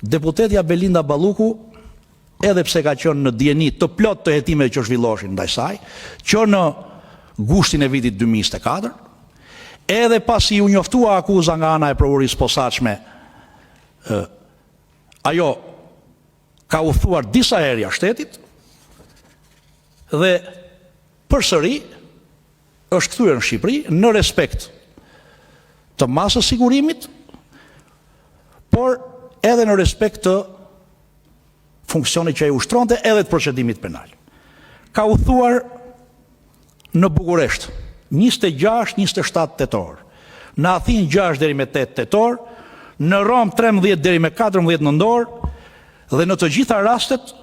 Deputetja Belinda Balluku, edhe pse ka qenë në dieni të plot të hetimeve që zhvilloshin ndaj saj, që në gushtin e vitit 2024, edhe pasi u njoftua akuza nga ana e prokurisë posaçme, ajo ka udhëtuar disa herë jashtë shtetit dhe përsëri është kthyer në Shqipëri në respekt të masës sigurimit, por edhe në respekt të funksionit që e ushtronte edhe të procedimit penal. Ka udhëtuar në Bukuresht 26-27 tetor, në Athinë 6 deri me 8 tetor, në Rom 13 deri me 14 nëntor, dhe në të gjitha rastet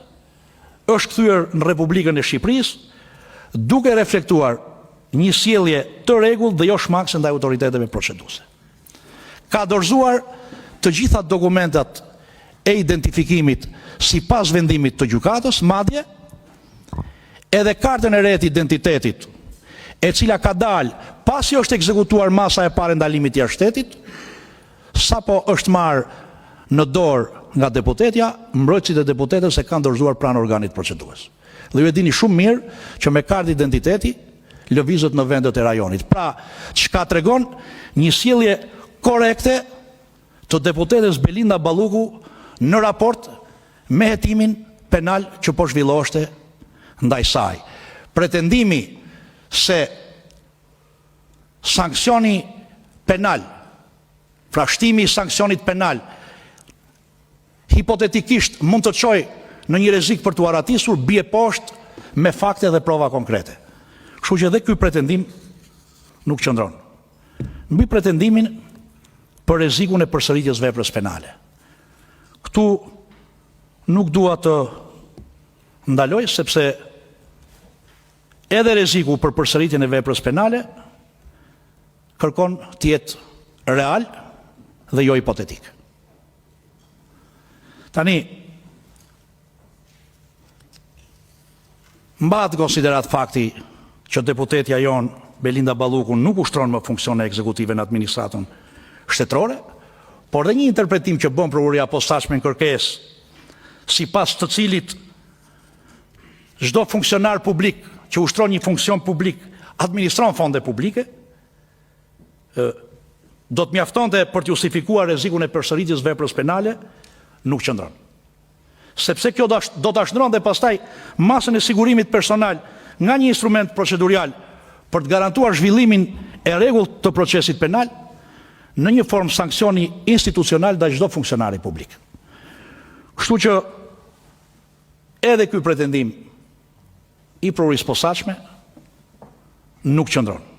është kthyer në Republikën e Shqipërisë duke reflektuar një sjellje të rregullt dhe jo shmakse ndaj autoriteteve proceduese. Ka dorëzuar të gjitha dokumentat e identifikimit sipas vendimit të gjykatës, madje edhe kartën e re të identitetit, e cila ka dalë pasi është ekzekutuar masa e parë ndalimit jashtë shtetit, sapo është marrë në dorë nga deputetja, mbrojtësit e deputetës e kanë dorëzuar pranë organit procedues. Dhe ju e dini shumë mirë që me kartë identiteti lëvizet në vendet e rajonit. Pra, çka tregon një sjellje korekte të deputetës Belinda Balluku në raport me hetimin penal që po zhvilloheshte ndaj saj. Pretendimi se sanksioni penal, pra shtimi i sanksionit penal, hipotetikisht mund të çojë në një rrezik për t'u aratisur, bie poshtë me fakte dhe prova konkrete. Kështu që edhe ky pretendim nuk qëndron. Mbi pretendimin për rrezikun e përsëritjes veprës penale. Këtu nuk dua të ndaloj, sepse edhe rreziku për përsëritjen e veprës penale kërkon të jetë real dhe jo hipotetik. Tani, mbahet konsiderat fakti që deputetja jon Belinda Balluku nuk ushtron më funksione ekzekutive në administratën shtetërore, por dhe një interpretim që bën prokuria posaçme në kërkesë, sipas të cilit çdo funksionar publik që ushtron një funksion publik administron fonde publike, do të mjaftonte për të justifikuar rrezikun e përsëritjes veprës penale, nuk qëndron. Sepse kjo do ta shndronte pastaj masën e sigurimit personal nga një instrument procedurial për të garantuar zhvillimin e rregullt të procesit penal në një formë sanksioni institucional ndaj çdo funksionari publik. Kështu që edhe ky pretendim i prokurisë posaçme nuk qëndron.